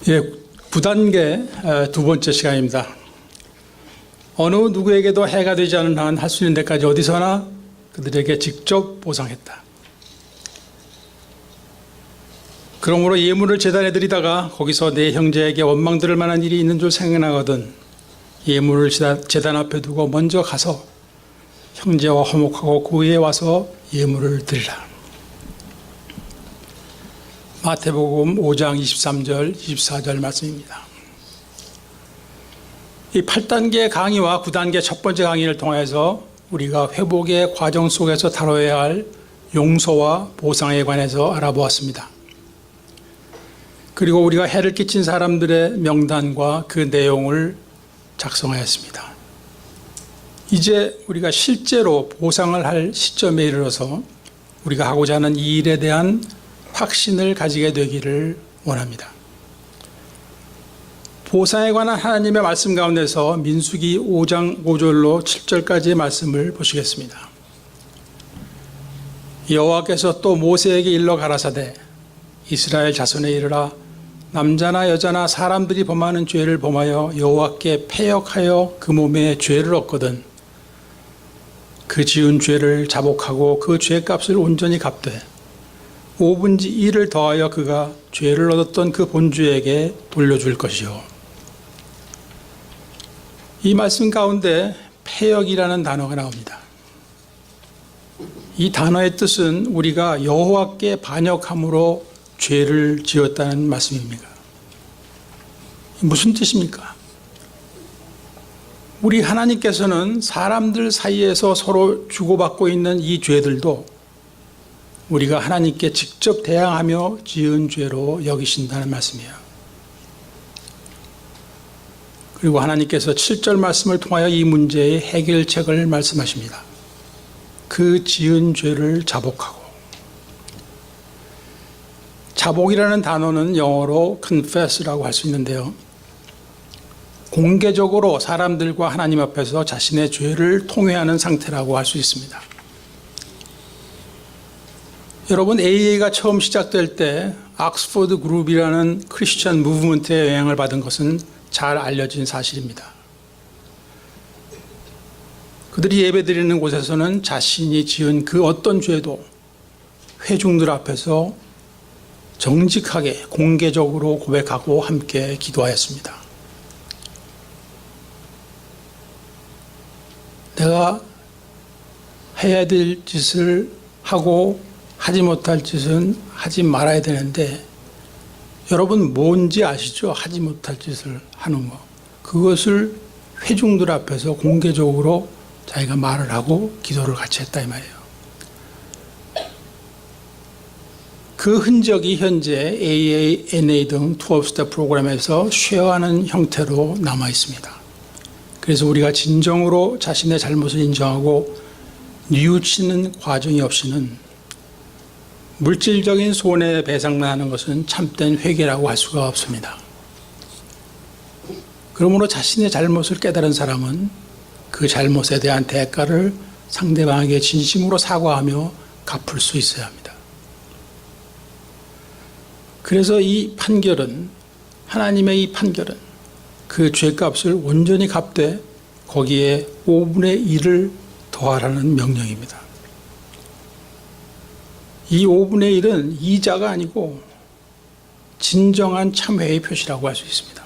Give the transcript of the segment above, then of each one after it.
예, 9단계 두 번째 시간입니다. 어느 누구에게도 해가 되지 않은 한 할 수 있는 데까지 어디서나 그들에게 직접 보상했다. 그러므로 예물을 제단에 드리다가 거기서 내 형제에게 원망 들을 만한 일이 있는 줄 생각나거든 예물을 제단 앞에 두고 먼저 가서 형제와 화목하고 그 후에 와서 예물을 드리라. 마태복음 5장 23절 24절 말씀입니다. 이 8단계 강의와 9단계 첫 번째 강의를 통해서 우리가 회복의 과정 속에서 다뤄야 할 용서와 보상에 관해서 알아보았습니다. 그리고 우리가 해를 끼친 사람들의 명단과 그 내용을 작성하였습니다. 이제 우리가 실제로 보상을 할 시점에 이르러서 우리가 하고자 하는 이 일에 대한 확신을 가지게 되기를 원합니다. 보상에 관한 하나님의 말씀 가운데서 민수기 5장 5절로 7절까지의 말씀을 보시겠습니다. 여호와께서 또 모세에게 일러 가라사대 이스라엘 자손에 이르라 남자나 여자나 사람들이 범하는 죄를 범하여 여호와께 패역하여 그 몸에 죄를 얻거든 그 지은 죄를 자복하고 그 죄값을 온전히 갚되 5분의 1을 더하여 그가 죄를 얻었던 그 본주에게 돌려줄 것이요. 이 말씀 가운데 패역이라는 단어가 나옵니다. 이 단어의 뜻은 우리가 여호와께 반역함으로 죄를 지었다는 말씀입니다. 무슨 뜻입니까? 우리 하나님께서는 사람들 사이에서 서로 주고받고 있는 이 죄들도 우리가 하나님께 직접 대항하며 지은 죄로 여기신다는 말씀이에요. 그리고 하나님께서 7절 말씀을 통하여 이 문제의 해결책을 말씀하십니다. 그 지은 죄를 자복하고. 자복이라는 단어는 영어로 confess라고 할 수 있는데요. 공개적으로 사람들과 하나님 앞에서 자신의 죄를 통회하는 상태라고 할 수 있습니다. 여러분, AA가 처음 시작될 때 옥스퍼드 그룹이라는 크리스천 무브먼트의 영향을 받은 것은 잘 알려진 사실입니다. 그들이 예배드리는 곳에서는 자신이 지은 그 어떤 죄도 회중들 앞에서 정직하게 공개적으로 고백하고 함께 기도하였습니다. 내가 해야 될 짓을 하고 하지 못할 짓은 하지 말아야 되는데 여러분 뭔지 아시죠? 하지 못할 짓을 하는 거. 그것을 회중들 앞에서 공개적으로 자기가 말을 하고 기도를 같이 했다 이 말이에요. 그 흔적이 현재 AA, NA 등 12스텝 프로그램에서 쉐어하는 형태로 남아 있습니다. 그래서 우리가 진정으로 자신의 잘못을 인정하고 뉘우치는 과정이 없이는 물질적인 손해배상만 하는 것은 참된 회개라고 할 수가 없습니다. 그러므로 자신의 잘못을 깨달은 사람은 그 잘못에 대한 대가를 상대방에게 진심으로 사과하며 갚을 수 있어야 합니다. 그래서 이 판결은, 하나님의 이 판결은 그 죄값을 온전히 갚되 거기에 5분의 1을 더하라는 명령입니다. 이 5분의 1은 이자가 아니고 진정한 참회의 표시라고 할 수 있습니다.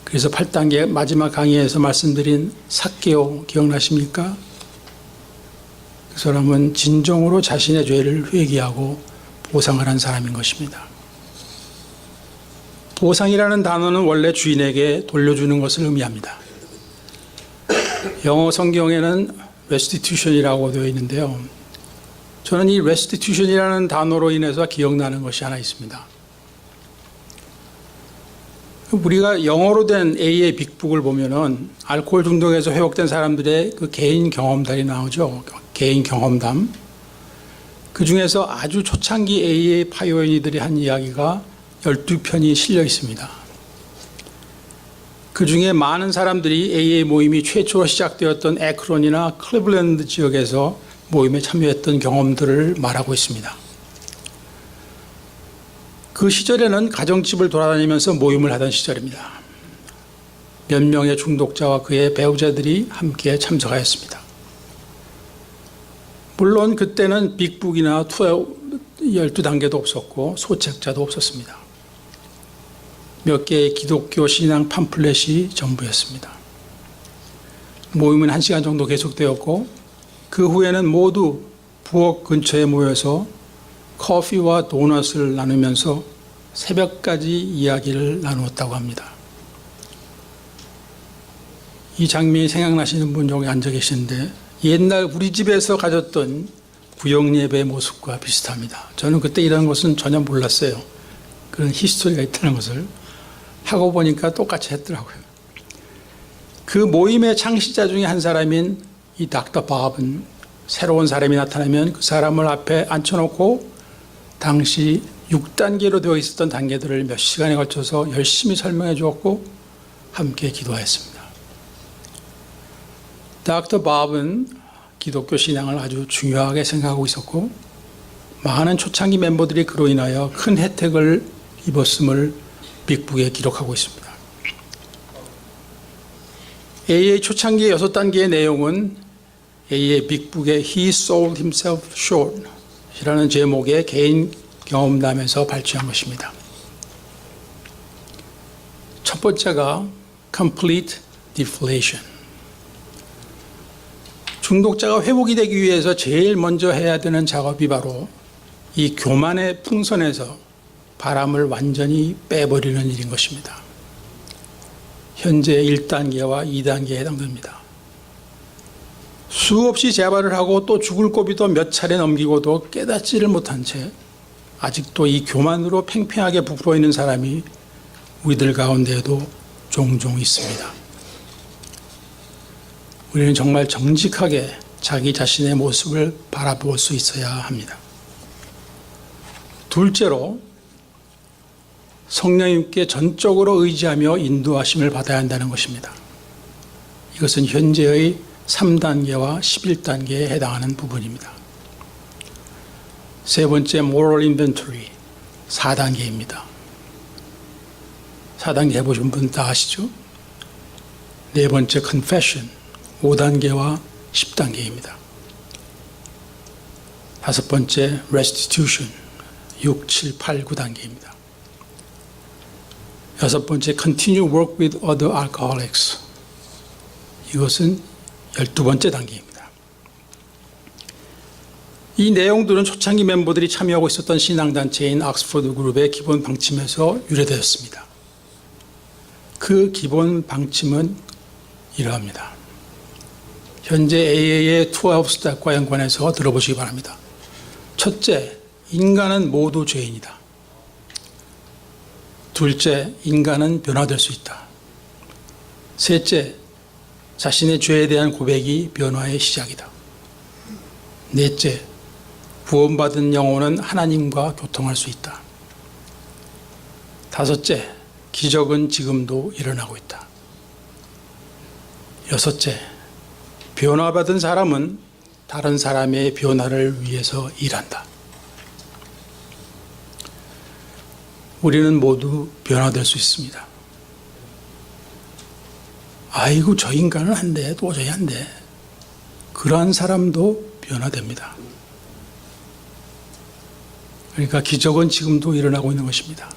그래서 8단계 마지막 강의에서 말씀드린 삭개오 기억나십니까? 그 사람은 진정으로 자신의 죄를 회개하고 보상을 한 사람인 것입니다. 보상이라는 단어는 원래 주인에게 돌려주는 것을 의미합니다. 영어 성경에는 restitution이라고 되어 있는데요. 저는 이 restitution이라는 단어로 인해서 기억나는 것이 하나 있습니다. 우리가 영어로 된 A의 빅북을 보면은 알코올 중독에서 회복된 사람들의 그 개인 경험담이 나오죠. 개인 경험담. 그 중에서 아주 초창기 AA 파이오니들이 한 이야기가 12편이 실려 있습니다. 그 중에 많은 사람들이 AA 모임이 최초로 시작되었던 에크론이나 클리블랜드 지역에서 모임에 참여했던 경험들을 말하고 있습니다. 그 시절에는 가정집을 돌아다니면서 모임을 하던 시절입니다. 몇 명의 중독자와 그의 배우자들이 함께 참석하였습니다. 물론 그때는 빅북이나 12단계도 없었고 소책자도 없었습니다. 몇 개의 기독교 신앙 팜플렛이 전부였습니다. 모임은 1시간 정도 계속되었고 그 후에는 모두 부엌 근처에 모여서 커피와 도넛을 나누면서 새벽까지 이야기를 나누었다고 합니다. 이 장면이 생각나시는 분 여기 앉아 계시는데 옛날 우리 집에서 가졌던 구역예배의 모습과 비슷합니다. 저는 그때 이런 것은 전혀 몰랐어요. 그런 히스토리가 있다는 것을 하고 보니까 똑같이 했더라고요. 그 모임의 창시자 중에 한 사람인 이 닥터 밥은 새로운 사람이 나타나면 그 사람을 앞에 앉혀놓고 당시 6단계로 되어 있었던 단계들을 몇 시간에 걸쳐서 열심히 설명해 주었고 함께 기도하였습니다. 닥터 밥은 기독교 신앙을 아주 중요하게 생각하고 있었고 많은 초창기 멤버들이 그로 인하여 큰 혜택을 입었음을 빅북에 기록하고 있습니다. AA 초창기의 6단계의 내용은 AA 빅북의 He Sold Himself Short 이라는 제목의 개인 경험담에서 발췌한 것입니다. 첫 번째가 Complete Deflation. 중독자가 회복이 되기 위해서 제일 먼저 해야 되는 작업이 바로 이 교만의 풍선에서 바람을 완전히 빼버리는 일인 것입니다. 현재 1단계와 2단계에 해당됩니다. 수없이 재발을 하고 또 죽을 고비도 몇 차례 넘기고도 깨닫지를 못한 채 아직도 이 교만으로 팽팽하게 부풀어 있는 사람이 우리들 가운데에도 종종 있습니다. 우리는 정말 정직하게 자기 자신의 모습을 바라볼 수 있어야 합니다. 둘째로 성령님께 전적으로 의지하며 인도하심을 받아야 한다는 것입니다. 이것은 현재의 3단계와 11단계에 해당하는 부분입니다. 세 번째 Moral Inventory 4단계입니다. 4단계 해보신 분 다 아시죠? 네 번째 Confession 5단계와 10단계입니다. 다섯 번째 Restitution 6, 7, 8, 9단계입니다. 여섯 번째 Continue Work with Other Alcoholics 이것은 12번째 단계입니다. 이 내용들은 초창기 멤버들이 참여하고 있었던 신앙단체인 옥스퍼드 그룹의 기본 방침에서 유래되었습니다. 그 기본 방침은 이러합니다. 현재 AA의 12스텝과 연관해서 들어보시기 바랍니다. 첫째, 인간은 모두 죄인이다. 둘째, 인간은 변화될 수 있다. 셋째, 자신의 죄에 대한 고백이 변화의 시작이다. 넷째, 구원받은 영혼은 하나님과 교통할 수 있다. 다섯째, 기적은 지금도 일어나고 있다. 여섯째, 변화받은 사람은 다른 사람의 변화를 위해서 일한다. 우리는 모두 변화될 수 있습니다. 아이고 저 인간은 안 돼. 도저히 안 돼. 그러한 사람도 변화됩니다. 그러니까 기적은 지금도 일어나고 있는 것입니다.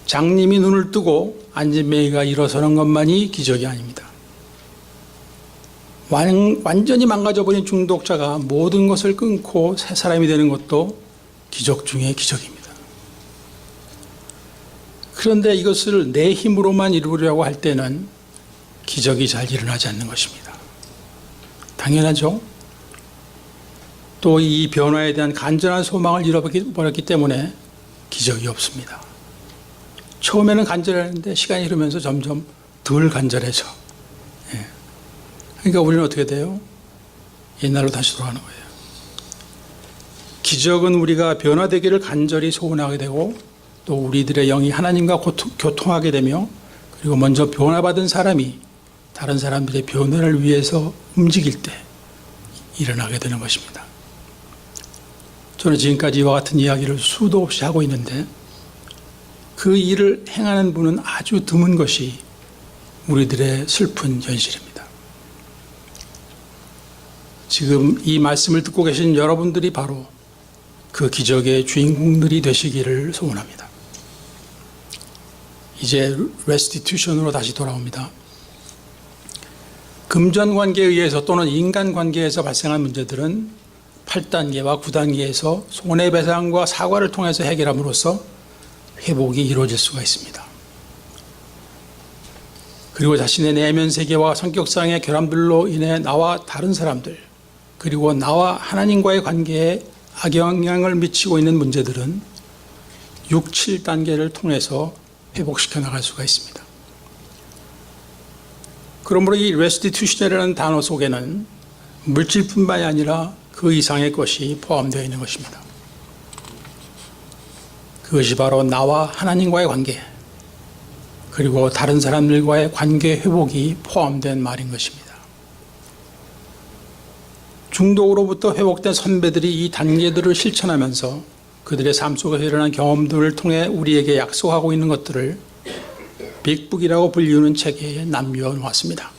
장님이 눈을 뜨고 안진뱅이가 일어서는 것만이 기적이 아닙니다. 완전히 망가져버린 중독자가 모든 것을 끊고 새 사람이 되는 것도 기적 중에 기적입니다. 그런데 이것을 내 힘으로만 이루려고 할 때는 기적이 잘 일어나지 않는 것입니다. 당연하죠. 또 이 변화에 대한 간절한 소망을 잃어버렸기 때문에 기적이 없습니다. 처음에는 간절했는데 시간이 흐르면서 점점 덜 간절해져. 그러니까 우리는 어떻게 돼요? 옛날로 다시 돌아가는 거예요. 기적은 우리가 변화되기를 간절히 소원하게 되고 또 우리들의 영이 하나님과 교통하게 되며 그리고 먼저 변화받은 사람이 다른 사람들의 변화를 위해서 움직일 때 일어나게 되는 것입니다. 저는 지금까지 이와 같은 이야기를 수도 없이 하고 있는데 그 일을 행하는 분은 아주 드문 것이 우리들의 슬픈 현실입니다. 지금 이 말씀을 듣고 계신 여러분들이 바로 그 기적의 주인공들이 되시기를 소원합니다. 이제 레스티튜션으로 다시 돌아옵니다. 금전 관계에 의해서 또는 인간 관계에서 발생한 문제들은 8단계와 9단계에서 손해배상과 사과를 통해서 해결함으로써 회복이 이루어질 수가 있습니다. 그리고 자신의 내면 세계와 성격상의 결함들로 인해 나와 다른 사람들, 그리고 나와 하나님과의 관계에 악영향을 미치고 있는 문제들은 6, 7단계를 통해서 회복시켜 나갈 수가 있습니다. 그러므로 이 restitution이라는 단어 속에는 물질뿐만이 아니라 그 이상의 것이 포함되어 있는 것입니다. 그것이 바로 나와 하나님과의 관계, 그리고 다른 사람들과의 관계 회복이 포함된 말인 것입니다. 중독으로부터 회복된 선배들이 이 단계들을 실천하면서 그들의 삶 속에서 일어난 경험들을 통해 우리에게 약속하고 있는 것들을 빅북이라고 불리우는 책에 남겨 놓았습니다.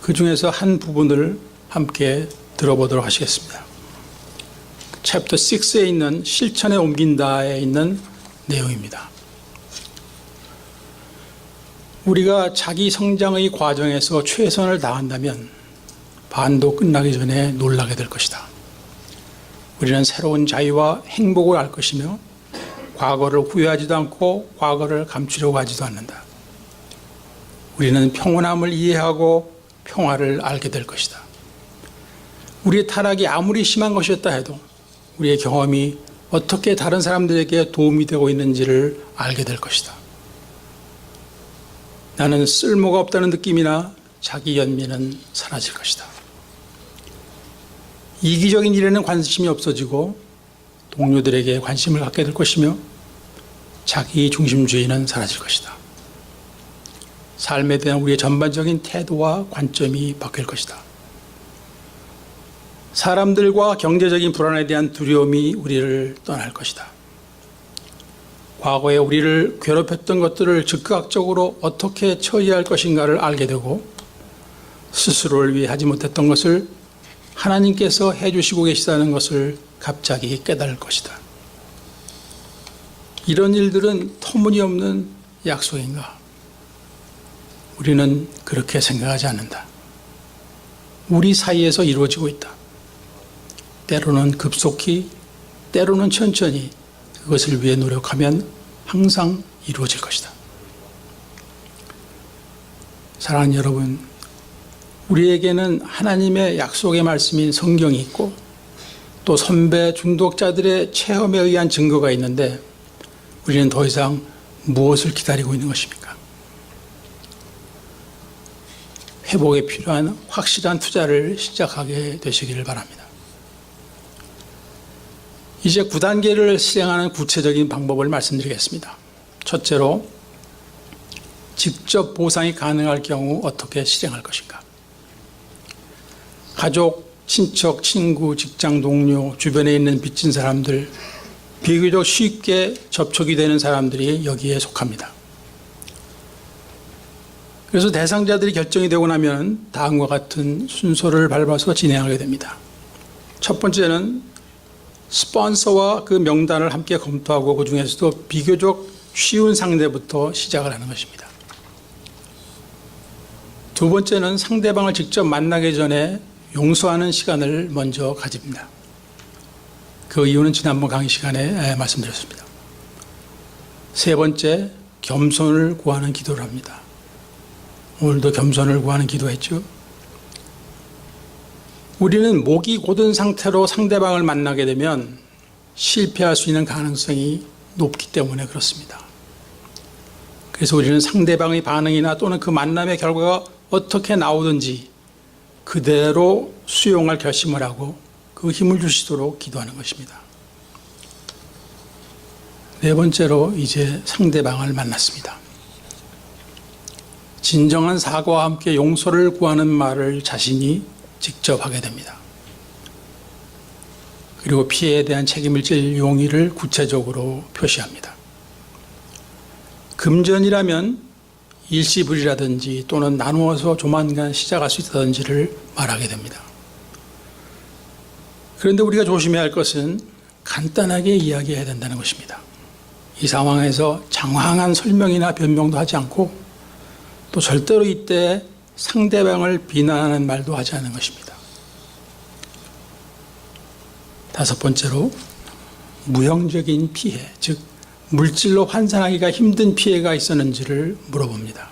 그 중에서 한 부분을 함께 들어보도록 하시겠습니다. 챕터 6에 있는 실천에 옮긴다에 있는 내용입니다. 우리가 자기 성장의 과정에서 최선을 다한다면 반도 끝나기 전에 놀라게 될 것이다. 우리는 새로운 자유와 행복을 알 것이며 과거를 후회하지도 않고 과거를 감추려고 하지도 않는다. 우리는 평온함을 이해하고 평화를 알게 될 것이다. 우리의 타락이 아무리 심한 것이었다 해도 우리의 경험이 어떻게 다른 사람들에게 도움이 되고 있는지를 알게 될 것이다. 나는 쓸모가 없다는 느낌이나 자기 연민은 사라질 것이다. 이기적인 일에는 관심이 없어지고 동료들에게 관심을 갖게 될 것이며 자기 중심주의는 사라질 것이다. 삶에 대한 우리의 전반적인 태도와 관점이 바뀔 것이다. 사람들과 경제적인 불안에 대한 두려움이 우리를 떠날 것이다. 과거에 우리를 괴롭혔던 것들을 즉각적으로 어떻게 처리할 것인가를 알게 되고 스스로를 위해 하지 못했던 것을 하나님께서 해주시고 계시다는 것을 갑자기 깨달을 것이다. 이런 일들은 터무니없는 약속인가? 우리는 그렇게 생각하지 않는다. 우리 사이에서 이루어지고 있다. 때로는 급속히, 때로는 천천히 그것을 위해 노력하면 항상 이루어질 것이다. 사랑하는 여러분, 우리에게는 하나님의 약속의 말씀인 성경이 있고 또 선배 중독자들의 체험에 의한 증거가 있는데 우리는 더 이상 무엇을 기다리고 있는 것입니까? 회복에 필요한 확실한 투자를 시작하게 되시기를 바랍니다. 이제 9단계를 실행하는 구체적인 방법을 말씀드리겠습니다. 첫째로, 직접 보상이 가능할 경우 어떻게 실행할 것인가? 가족, 친척, 친구, 직장 동료, 주변에 있는 빚진 사람들, 비교적 쉽게 접촉이 되는 사람들이 여기에 속합니다. 그래서 대상자들이 결정이 되고 나면 다음과 같은 순서를 밟아서 진행하게 됩니다. 첫 번째는 스폰서와 그 명단을 함께 검토하고 그 중에서도 비교적 쉬운 상대부터 시작을 하는 것입니다. 두 번째는 상대방을 직접 만나기 전에 용서하는 시간을 먼저 가집니다. 그 이유는 지난번 강의 시간에 말씀드렸습니다. 세 번째, 겸손을 구하는 기도를 합니다. 오늘도 겸손을 구하는 기도했죠. 우리는 목이 곧은 상태로 상대방을 만나게 되면 실패할 수 있는 가능성이 높기 때문에 그렇습니다. 그래서 우리는 상대방의 반응이나 또는 그 만남의 결과가 어떻게 나오든지 그대로 수용할 결심을 하고 그 힘을 주시도록 기도하는 것입니다. 네 번째로, 이제 상대방을 만났습니다. 진정한 사과와 함께 용서를 구하는 말을 자신이 직접 하게 됩니다. 그리고 피해에 대한 책임을 질 용의를 구체적으로 표시합니다. 금전이라면 일시불이라든지 또는 나누어서 조만간 시작할 수 있다든지를 말하게 됩니다. 그런데 우리가 조심해야 할 것은 간단하게 이야기해야 된다는 것입니다. 이 상황에서 장황한 설명이나 변명도 하지 않고 또 절대로 이때 상대방을 비난하는 말도 하지 않는 것입니다. 다섯 번째로 무형적인 피해, 즉 물질로 환산하기가 힘든 피해가 있었는지를 물어봅니다.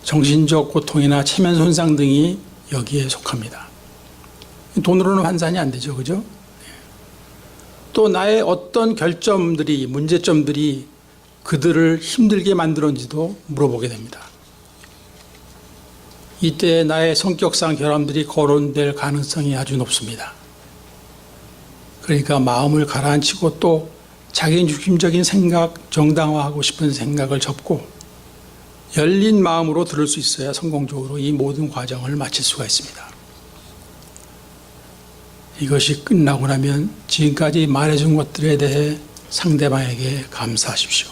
정신적 고통이나 체면 손상 등이 여기에 속합니다. 돈으로는 환산이 안 되죠, 그죠? 또 나의 어떤 결점들이, 문제점들이 그들을 힘들게 만들었는지도 물어보게 됩니다. 이때 나의 성격상 결함들이 거론될 가능성이 아주 높습니다. 그러니까 마음을 가라앉히고 또 자기 중심적인 생각, 정당화하고 싶은 생각을 접고 열린 마음으로 들을 수 있어야 성공적으로 이 모든 과정을 마칠 수가 있습니다. 이것이 끝나고 나면 지금까지 말해준 것들에 대해 상대방에게 감사하십시오.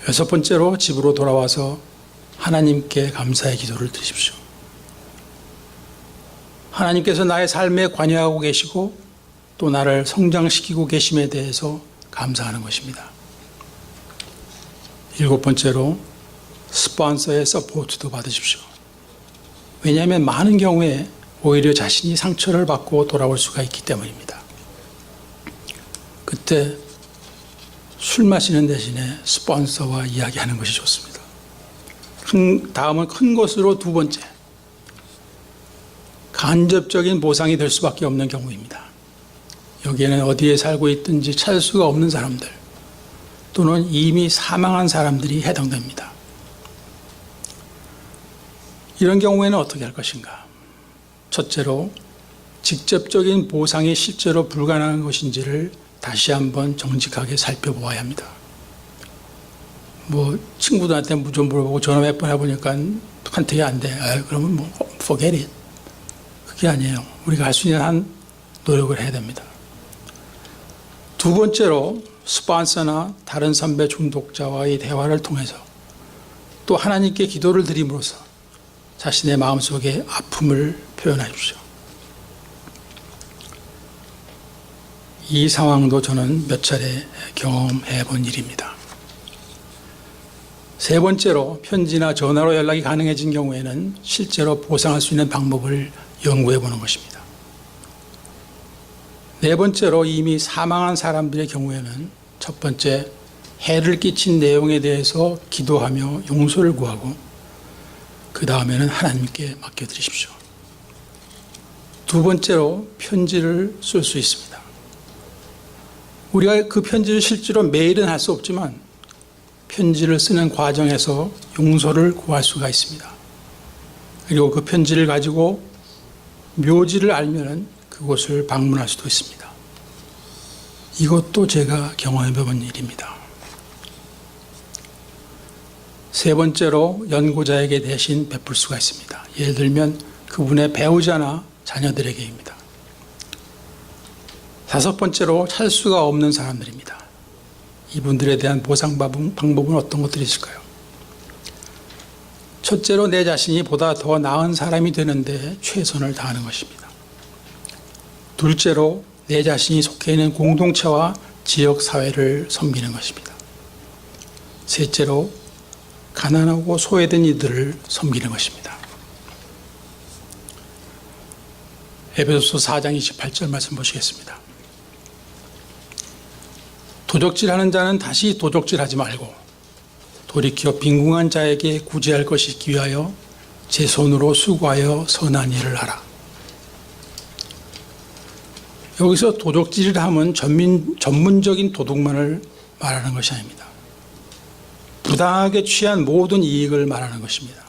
여섯 번째로 집으로 돌아와서 하나님께 감사의 기도를 드리십시오. 하나님께서 나의 삶에 관여하고 계시고 또 나를 성장시키고 계심에 대해서 감사하는 것입니다. 일곱 번째로 스폰서의 서포트도 받으십시오. 왜냐하면 많은 경우에 오히려 자신이 상처를 받고 돌아올 수가 있기 때문입니다. 그때 술 마시는 대신에 스폰서와 이야기하는 것이 좋습니다. 다음은 큰 것으로 두 번째, 간접적인 보상이 될 수밖에 없는 경우입니다. 여기에는 어디에 살고 있든지 찾을 수가 없는 사람들 또는 이미 사망한 사람들이 해당됩니다. 이런 경우에는 어떻게 할 것인가? 첫째로 직접적인 보상이 실제로 불가능한 것인지를 다시 한번 정직하게 살펴보아야 합니다. 친구들한테 좀 물어보고 전화 몇 번 해보니까 컨택이 안 돼. 그러면 forget it. 그게 아니에요. 우리가 할 수 있는 한 노력을 해야 됩니다. 두 번째로 스폰서나 다른 선배 중독자와의 대화를 통해서 또 하나님께 기도를 드림으로써 자신의 마음속에 아픔을 표현하십시오. 이 상황도 저는 몇 차례 경험해 본 일입니다. 세 번째로 편지나 전화로 연락이 가능해진 경우에는 실제로 보상할 수 있는 방법을 연구해 보는 것입니다. 네 번째로 이미 사망한 사람들의 경우에는 첫 번째, 해를 끼친 내용에 대해서 기도하며 용서를 구하고 그 다음에는 하나님께 맡겨드리십시오. 두 번째로 편지를 쓸 수 있습니다. 우리가 그 편지를 실제로 매일은 할 수 없지만 편지를 쓰는 과정에서 용서를 구할 수가 있습니다. 그리고 그 편지를 가지고 묘지를 알면 그곳을 방문할 수도 있습니다. 이것도 제가 경험해 본 일입니다. 세 번째로 연고자에게 대신 베풀 수가 있습니다. 예를 들면 그분의 배우자나 자녀들에게입니다. 다섯 번째로 찾을 수가 없는 사람들입니다. 이분들에 대한 보상 방법은 어떤 것들이 있을까요? 첫째로 내 자신이 보다 더 나은 사람이 되는데 최선을 다하는 것입니다. 둘째로 내 자신이 속해 있는 공동체와 지역사회를 섬기는 것입니다. 셋째로 가난하고 소외된 이들을 섬기는 것입니다. 에베소서 4장 28절 말씀 보시겠습니다. 도적질하는 자는 다시 도적질하지 말고 돌이켜 빈궁한 자에게 구제할 것이 기하여 제 손으로 수고하여 선한 일을 하라. 여기서 도적질을 하면 전문적인 도둑만을 말하는 것이 아닙니다. 부당하게 취한 모든 이익을 말하는 것입니다.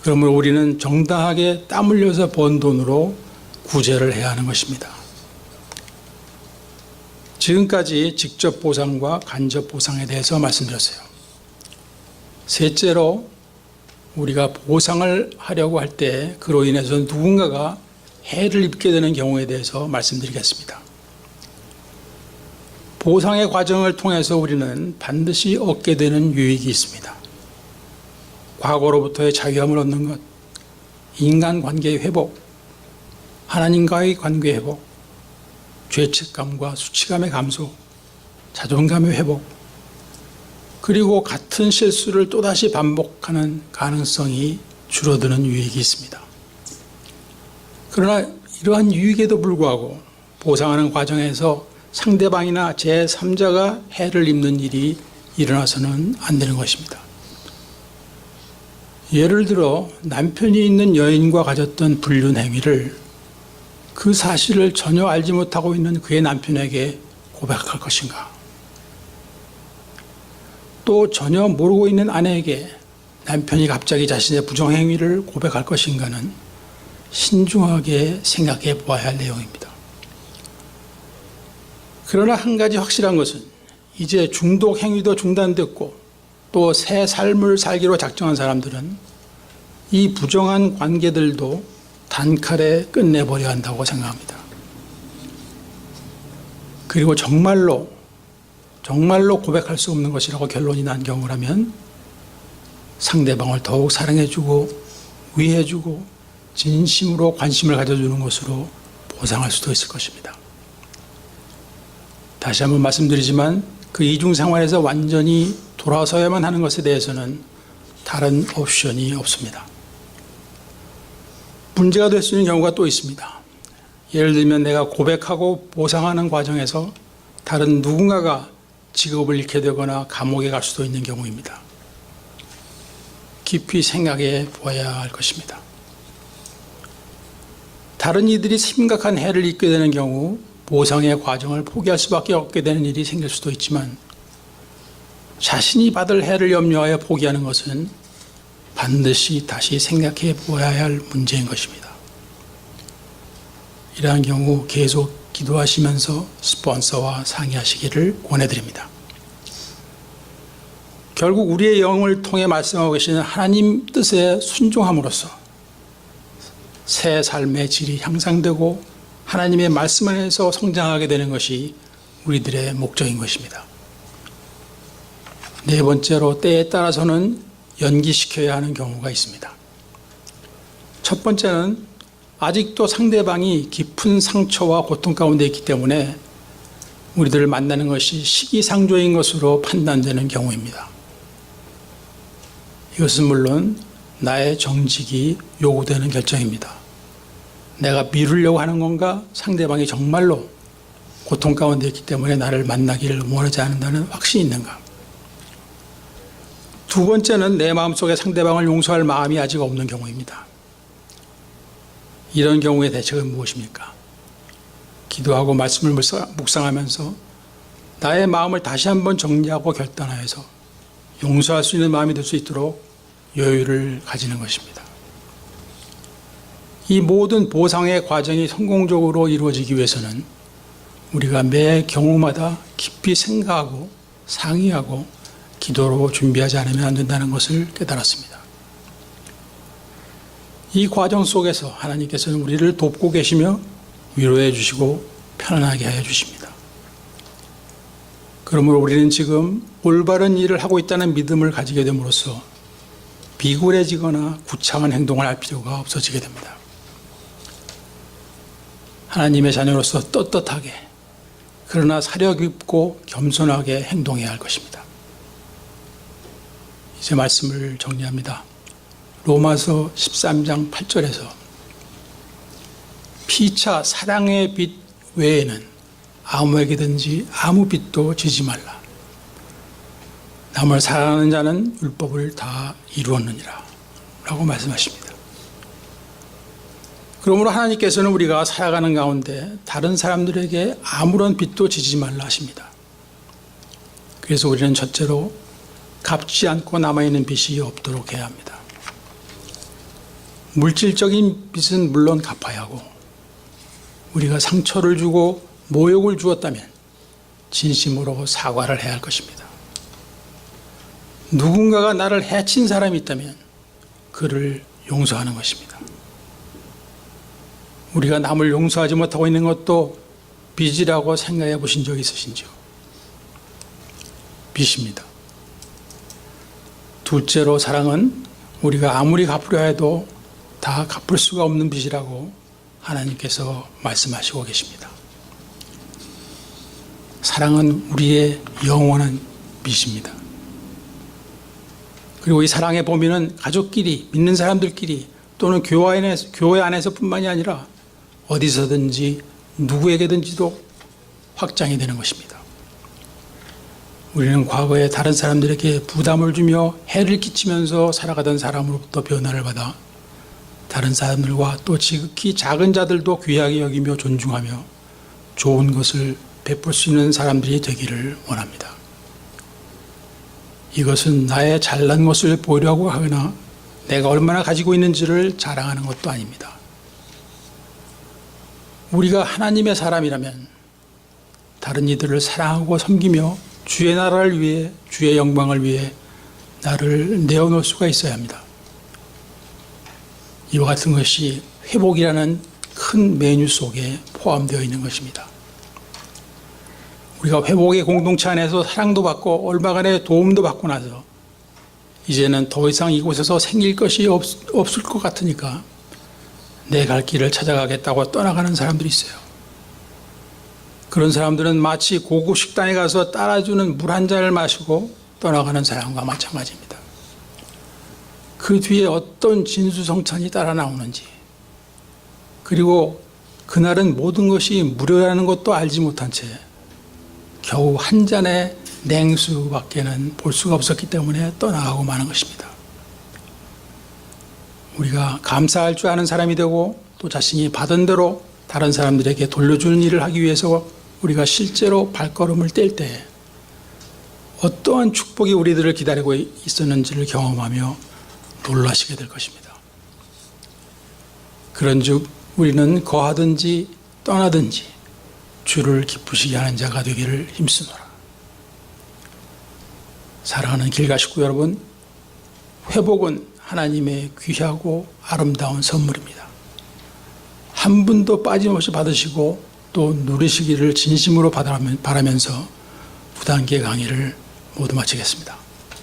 그러므로 우리는 정당하게 땀 흘려서 번 돈으로 구제를 해야 하는 것입니다. 지금까지 직접 보상과 간접 보상에 대해서 말씀드렸어요. 셋째로 우리가 보상을 하려고 할 때 그로 인해서 누군가가 해를 입게 되는 경우에 대해서 말씀드리겠습니다. 보상의 과정을 통해서 우리는 반드시 얻게 되는 유익이 있습니다. 과거로부터의 자유함을 얻는 것, 인간관계의 회복, 하나님과의 관계 회복, 죄책감과 수치감의 감소, 자존감의 회복, 그리고 같은 실수를 또다시 반복하는 가능성이 줄어드는 유익이 있습니다. 그러나 이러한 유익에도 불구하고 보상하는 과정에서 상대방이나 제3자가 해를 입는 일이 일어나서는 안 되는 것입니다. 예를 들어 남편이 있는 여인과 가졌던 불륜 행위를 그 사실을 전혀 알지 못하고 있는 그의 남편에게 고백할 것인가? 또 전혀 모르고 있는 아내에게 남편이 갑자기 자신의 부정행위를 고백할 것인가는 신중하게 생각해 보아야 할 내용입니다. 그러나 한 가지 확실한 것은 이제 중독 행위도 중단됐고 또 새 삶을 살기로 작정한 사람들은 이 부정한 관계들도 단칼에 끝내버려야 한다고 생각합니다. 그리고 정말로 고백할 수 없는 것이라고 결론이 난 경우라면 상대방을 더욱 사랑해주고 위해주고 진심으로 관심을 가져주는 것으로 보상할 수도 있을 것입니다. 다시 한번 말씀드리지만 그 이중 상황에서 완전히 돌아서야만 하는 것에 대해서는 다른 옵션이 없습니다. 문제가 될 수 있는 경우가 또 있습니다. 예를 들면 내가 고백하고 보상하는 과정에서 다른 누군가가 직업을 잃게 되거나 감옥에 갈 수도 있는 경우입니다. 깊이 생각해 보아야 할 것입니다. 다른 이들이 심각한 해를 입게 되는 경우 보상의 과정을 포기할 수밖에 없게 되는 일이 생길 수도 있지만 자신이 받을 해를 염려하여 포기하는 것은 반드시 다시 생각해 보아야 할 문제인 것입니다. 이러한 경우 계속 기도하시면서 스폰서와 상의하시기를 권해드립니다. 결국 우리의 영을 통해 말씀하고 계시는 하나님 뜻에 순종함으로써 새 삶의 질이 향상되고 하나님의 말씀 안에서 성장하게 되는 것이 우리들의 목적인 것입니다. 네 번째로 때에 따라서는 연기시켜야 하는 경우가 있습니다. 첫 번째는 아직도 상대방이 깊은 상처와 고통 가운데 있기 때문에 우리들을 만나는 것이 시기상조인 것으로 판단되는 경우입니다. 이것은 물론 나의 정직이 요구되는 결정입니다. 내가 미루려고 하는 건가? 상대방이 정말로 고통 가운데 있기 때문에 나를 만나기를 원하지 않는다는 확신이 있는가? 두 번째는 내 마음속에 상대방을 용서할 마음이 아직 없는 경우입니다. 이런 경우의 대책은 무엇입니까? 기도하고 말씀을 묵상하면서 나의 마음을 다시 한번 정리하고 결단하여서 용서할 수 있는 마음이 될 수 있도록 여유를 가지는 것입니다. 이 모든 보상의 과정이 성공적으로 이루어지기 위해서는 우리가 매 경우마다 깊이 생각하고 상의하고 기도로 준비하지 않으면 안 된다는 것을 깨달았습니다. 이 과정 속에서 하나님께서는 우리를 돕고 계시며 위로해 주시고 편안하게 하여 주십니다. 그러므로 우리는 지금 올바른 일을 하고 있다는 믿음을 가지게 됨으로써 비굴해지거나 구차한 행동을 할 필요가 없어지게 됩니다. 하나님의 자녀로서 떳떳하게 그러나 사려 깊고 겸손하게 행동해야 할 것입니다. 이제 말씀을 정리합니다. 로마서 13장 8절에서 피차 사랑의 빚 외에는 아무에게든지 아무 빚도 지지 말라. 남을 사랑하는 자는 율법을 다 이루었느니라 라고 말씀하십니다. 그러므로 하나님께서는 우리가 살아가는 가운데 다른 사람들에게 아무런 빚도 지지 말라 하십니다. 그래서 우리는 첫째로 갚지 않고 남아있는 빚이 없도록 해야 합니다. 물질적인 빚은 물론 갚아야 하고 우리가 상처를 주고 모욕을 주었다면 진심으로 사과를 해야 할 것입니다. 누군가가 나를 해친 사람이 있다면 그를 용서하는 것입니다. 우리가 남을 용서하지 못하고 있는 것도 빚이라고 생각해 보신 적 있으신지요? 빚입니다. 둘째로 사랑은 우리가 아무리 갚으려 해도 다 갚을 수가 없는 빚이라고 하나님께서 말씀하시고 계십니다. 사랑은 우리의 영원한 빚입니다. 그리고 이 사랑의 범위는 가족끼리, 믿는 사람들끼리 또는 교회 안에서뿐만이 아니라 어디서든지 누구에게든지도 확장이 되는 것입니다. 우리는 과거에 다른 사람들에게 부담을 주며 해를 끼치면서 살아가던 사람으로부터 변화를 받아 다른 사람들과 또 지극히 작은 자들도 귀하게 여기며 존중하며 좋은 것을 베풀 수 있는 사람들이 되기를 원합니다. 이것은 나의 잘난 것을 보이려고 하거나 내가 얼마나 가지고 있는지를 자랑하는 것도 아닙니다. 우리가 하나님의 사람이라면 다른 이들을 사랑하고 섬기며 주의 나라를 위해, 주의 영광을 위해 나를 내어놓을 수가 있어야 합니다. 이와 같은 것이 회복이라는 큰 메뉴 속에 포함되어 있는 것입니다. 우리가 회복의 공동체 안에서 사랑도 받고 얼마간의 도움도 받고 나서 이제는 더 이상 이곳에서 생길 것이 없을 것 같으니까 내 갈 길을 찾아가겠다고 떠나가는 사람들이 있어요. 그런 사람들은 마치 고급 식당에 가서 따라주는 물 한 잔을 마시고 떠나가는 사람과 마찬가지입니다. 그 뒤에 어떤 진수성찬이 따라 나오는지, 그리고 그날은 모든 것이 무료라는 것도 알지 못한 채 겨우 한 잔의 냉수밖에는 볼 수가 없었기 때문에 떠나가고 마는 것입니다. 우리가 감사할 줄 아는 사람이 되고 또 자신이 받은 대로 다른 사람들에게 돌려주는 일을 하기 위해서 우리가 실제로 발걸음을 뗄 때 어떠한 축복이 우리들을 기다리고 있었는지를 경험하며 놀라시게 될 것입니다. 그런즉 우리는 거하든지 떠나든지 주를 기쁘시게 하는 자가 되기를 힘쓰노라. 사랑하는 길가식구 여러분, 회복은 하나님의 귀하고 아름다운 선물입니다. 한 분도 빠짐없이 받으시고 또 누리시기를 진심으로 바라면서 부단계 강의를 모두 마치겠습니다.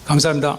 감사합니다.